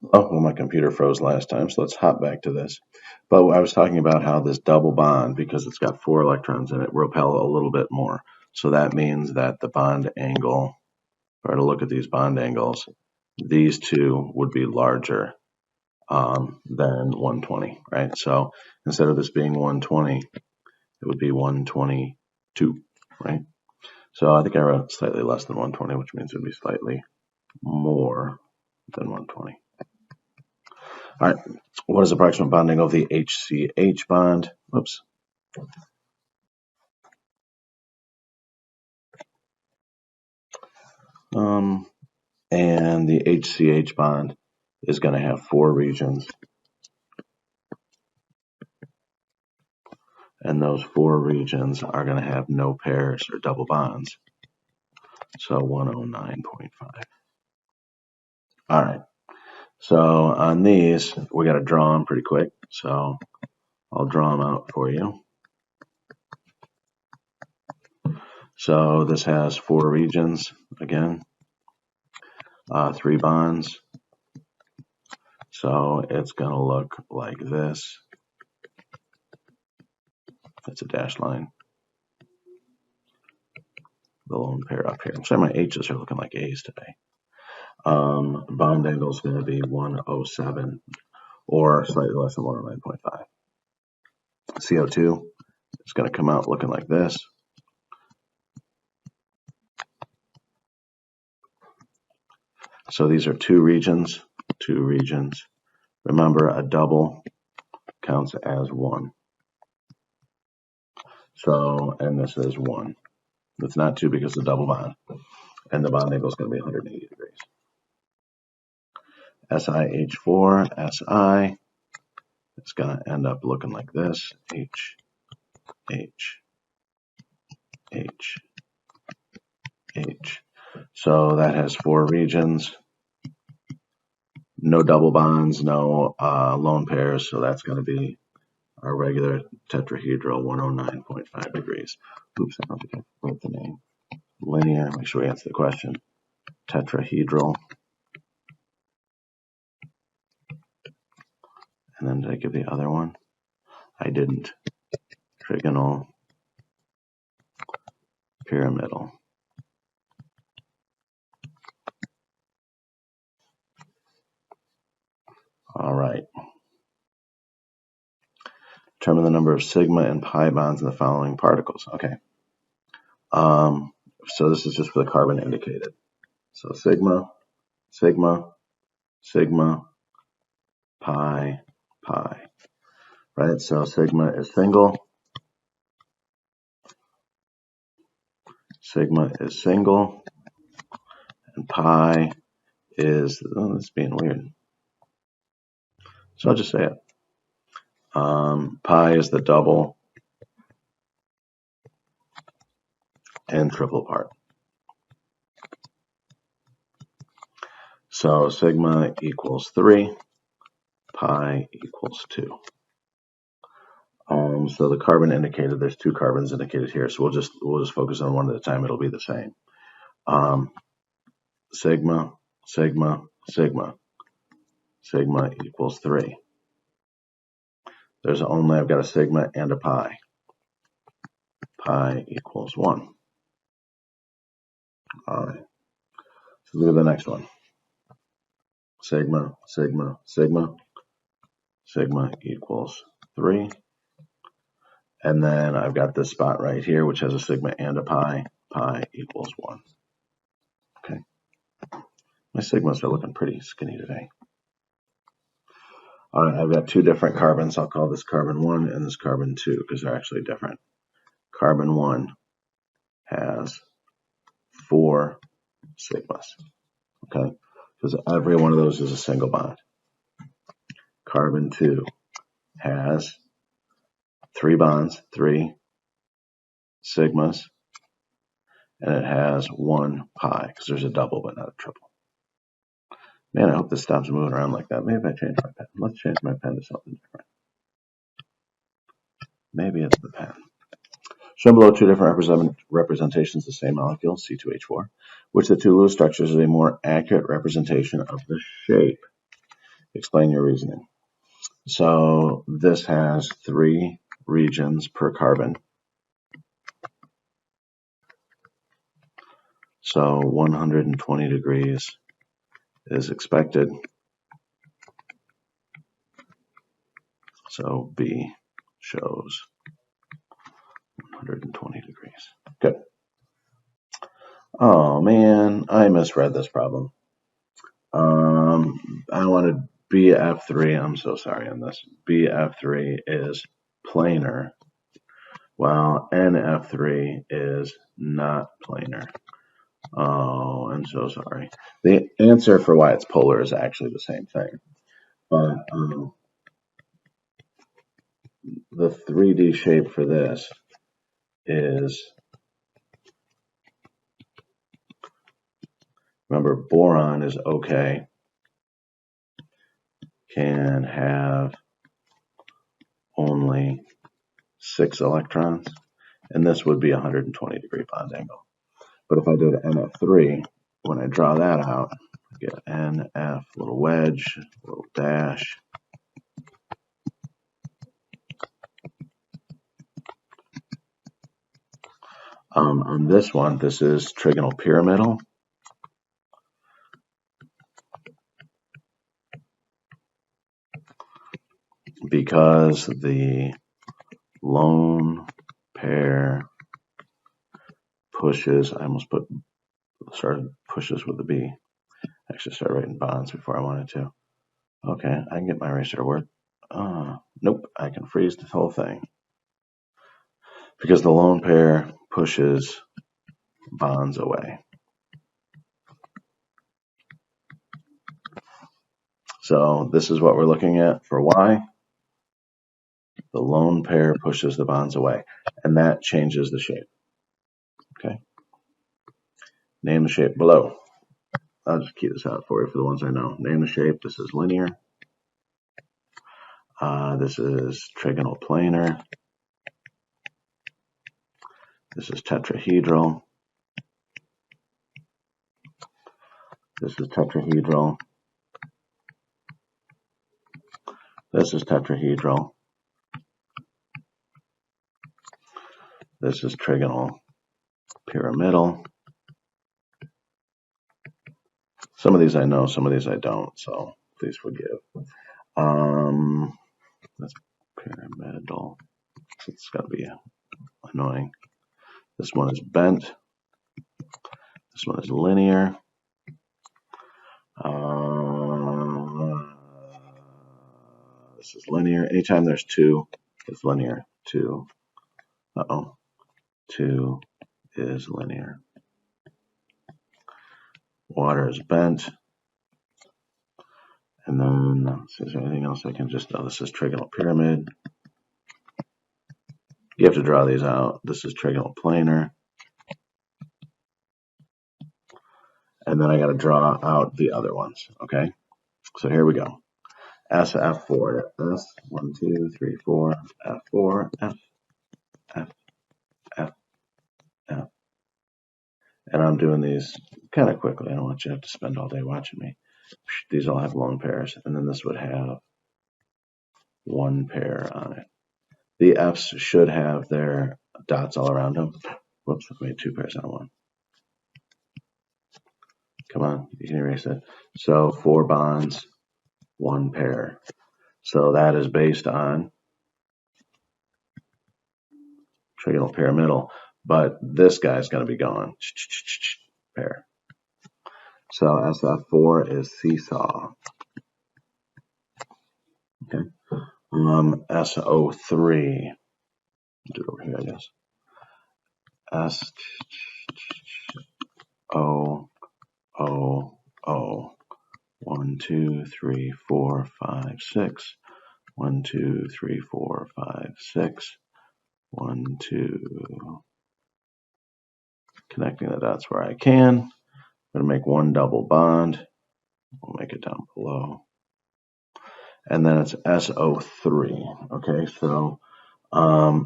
Oh, well, my computer froze last time, so let's hop back to this. But I was talking about how this double bond, because it's got 4 electrons in it, repel a little bit more. So that means that the bond angle, if I were to look at these bond angles, these two would be larger than 120, right? So instead of this being 120, it would be 122, right? So I think I wrote slightly less than 120, which means it would be slightly more than 120. All right, what is the approximate bonding of the HCH bond? Whoops. And the HCH bond is going to have 4 regions. And those 4 regions are going to have no pairs or double bonds. So 109.5. All right. So on these, we got to draw them pretty quick. So I'll draw them out for you. So this has 4 regions again, 3 bonds. So it's going to look like this. That's a dashed line. The lone pair up here. I'm sorry, my H's are looking like A's today. Bond angle is going to be 107 or slightly less than 109.5. CO2 is going to come out looking like this. So these are 2 regions, 2 regions. Remember, a double counts as 1. So, and this is 1. It's not 2 because it's a double bond. And the bond angle is going to be 180 degrees. SiH4, Si, it's going to end up looking like this. H, H, H, H. So that has 4 regions. No double bonds, no lone pairs, so that's going to be our regular tetrahedral, 109.5 degrees. Oops, I don't think I wrote the name. Linear, make sure we answer the question. Tetrahedral. And then did I give the other one? I didn't. Trigonal, pyramidal. All right. Determine the number of sigma and pi bonds in the following particles. Okay. So this is just for the carbon indicated. So sigma, sigma, sigma, pi, pi. Right? So sigma is single. Sigma is single. And pi is, oh, that's being weird. So I'll just say it. Pi is the double and triple part. So sigma equals 3, pi equals 2. So the carbon indicated, there's 2 carbons indicated here, so we'll just focus on one at a time. It'll be the same. Sigma, sigma, sigma. Sigma equals 3. There's only, I've got a sigma and a pi. Pi equals 1. All right. So look at the next one. Sigma, sigma, sigma. Sigma equals 3. And then I've got this spot right here, which has a sigma and a pi. Pi equals 1. Okay. My sigmas are looking pretty skinny today. All right, I've got 2 different carbons. I'll call this carbon 1 and this carbon 2 because they're actually different. Carbon 1 has 4 sigmas. Okay, because every one of those is a single bond. Carbon 2 has 3 bonds, 3 sigmas, and it has 1 pi because there's a double but not a triple. Man, I hope this stops moving around like that. Maybe I change my pen. Let's change my pen to something different. Maybe it's the pen. Shown below 2 different representations of the same molecule, C2H4, which the 2 Lewis structures is a more accurate representation of the shape. Explain your reasoning. So this has 3 regions per carbon. So 120 degrees is expected. So B shows 120 degrees. Good. Oh man, I misread this problem. I wanted BF3. I'm so sorry on this. BF3 is planar, while NF3 is not planar. Oh, I'm so sorry. The answer for why it's polar is actually the same thing. But the 3D shape for this is, remember, boron is okay, can have only 6 electrons, and this would be a 120 degree bond angle. But if I did NF3, when I draw that out, I get NF, little wedge, little dash. On this one, this is trigonal pyramidal. Because the lone pair pushes, I almost started pushes with a B. I actually started writing bonds before I wanted to. Okay, I can get my eraser to work. Nope, I can freeze this whole thing. Because the lone pair pushes bonds away. So this is what we're looking at for Y. The lone pair pushes the bonds away, and that changes the shape. Okay. Name the shape below. I'll just key this out for you for the ones I know. Name the shape. This is linear. This is trigonal planar. This is tetrahedral. This is tetrahedral. This is tetrahedral. This is trigonal pyramidal. Some of these I know, some of these I don't, so please forgive. That's pyramidal. It's got to be annoying. This one is bent. This one is linear. This is linear. Anytime there's 2, it's linear. 2. 2 is linear. Water is bent. And then, is there anything else I can just, this is trigonal pyramid. You have to draw these out. This is trigonal planar. And then I got to draw out the other ones, okay? So here we go. SF4, S, 1, 2, 3, 4, F4, F, F, F, F. And I'm doing these kind of quickly. I don't want you to have to spend all day watching me. These all have lone pairs, and then this would have 1 pair on it. The F's should have their dots all around them. Whoops, I made 2 pairs on 1. Come on, you can erase it. So 4 bonds, 1 pair. So that is based on trigonal pyramidal, but this guy's going to be gone. Pair. So SF4 is seesaw. Okay. SO3. Do it over here, I guess. SO. 1, 2, 3, 4, 5, 6. 1, 2, 3, 4, 5, 6. 1, 2. Connecting the dots where I can. I'm going to make 1 double bond. We'll make it down below. And then it's SO3. Okay, so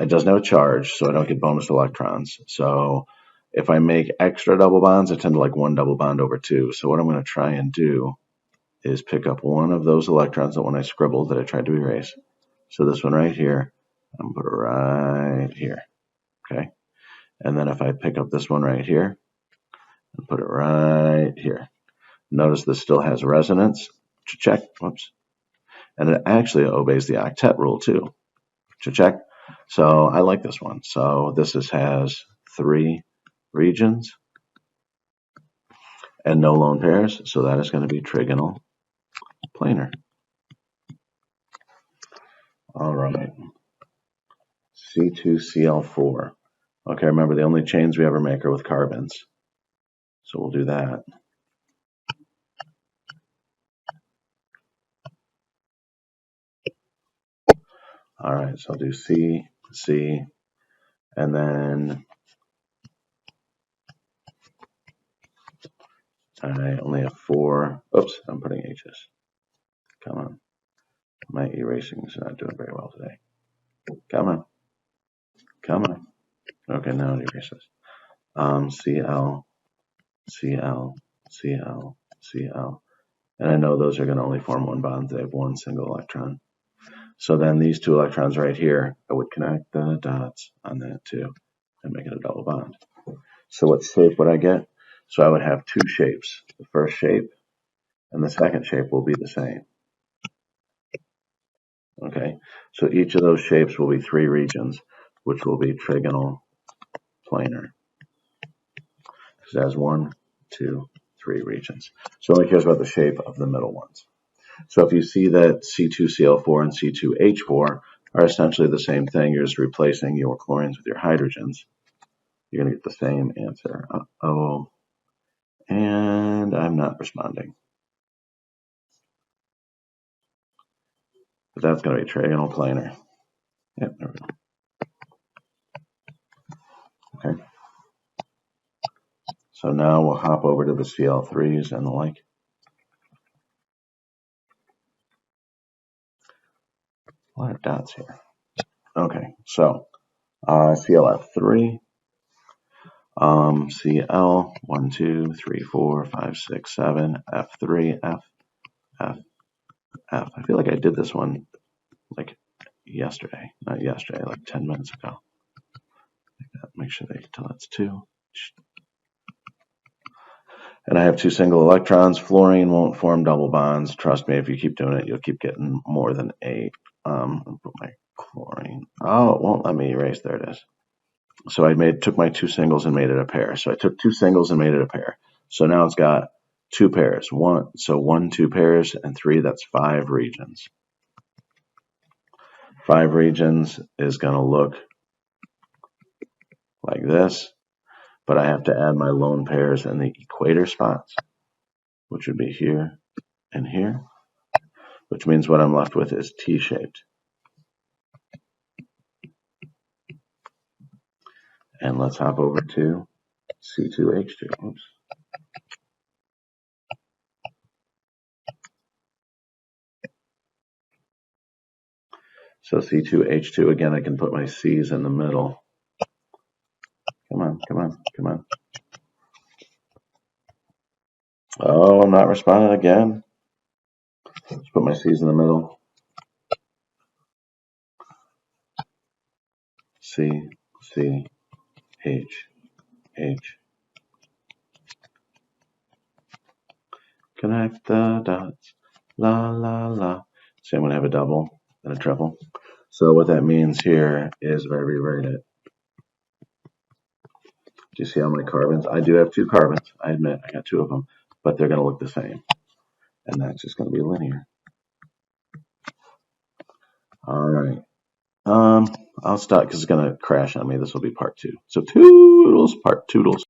it doesn't have a charge, so I don't get bonus electrons. So if I make extra double bonds, I tend to like 1 double bond over 2. So what I'm going to try and do is pick up one of those electrons that when I scribbled that I tried to erase. So this one right here, I'm going to put it right here. Okay. And then if I pick up this one right here and put it right here, notice this still has resonance. Check. Whoops. And it actually obeys the octet rule too. Check. So I like this one. So this has 3 regions and no lone pairs. So that is going to be trigonal planar. All right. C2Cl4. Okay, remember the only chains we ever make are with carbons. So we'll do that. All right, so I'll do C, C, and then I only have 4. Oops, I'm putting H's. Come on. My erasing is not doing very well today. Come on. Come on. Okay, now it erases. Cl, Cl, Cl, Cl. And I know those are going to only form one bond. They have one single electron. So then these 2 electrons right here, I would connect the dots on that too and make it a double bond. So what shape would I get? So I would have 2 shapes. The first shape and the second shape will be the same. Okay, so each of those shapes will be 3 regions, which will be trigonal planar. Because it has 1, 2, 3 regions. So it only cares about the shape of the middle ones. So if you see that C2Cl4 and C2H4 are essentially the same thing, you're just replacing your chlorines with your hydrogens, you're going to get the same answer. Uh-oh. And I'm not responding. But that's going to be trigonal planar. Yep, there we go. Okay. So now we'll hop over to the Cl3s and the like. A lot of dots here. Okay, so ClF3, Cl 1, 2, 3, 4, 5, 6, 7, F3, F, F, F. I feel like I did this one like yesterday, not yesterday, like 10 minutes ago. Like that. Make sure they can tell that's 2. And I have 2 single electrons. Fluorine won't form double bonds. Trust me, if you keep doing it, you'll keep getting more than 8. I'll put my chlorine. Oh, it won't let me erase. There it is. So I took my 2 singles and made it a pair. So I took 2 singles and made it a pair. So now it's got 2 pairs. 1, 2 pairs, and 3, that's 5 regions. 5 regions is going to look like this, but I have to add my lone pairs in the equator spots, which would be here and here, which means what I'm left with is T-shaped. And let's hop over to C2H2. Oops. So C2H2, again, I can put my C's in the middle. Come on, come on, come on. Oh, I'm not responding again. Let's put my C's in the middle. C, C, H, H. Connect the dots. La, la, la. So I'm going to have a double and a triple. So what that means here is if I rewrite it, do you see how many carbons? I do have 2 carbons. I admit I got 2 of them, but they're going to look the same. And that's just going to be linear. All right. I'll stop because it's going to crash on me. This will be part 2. So toodles, part toodles.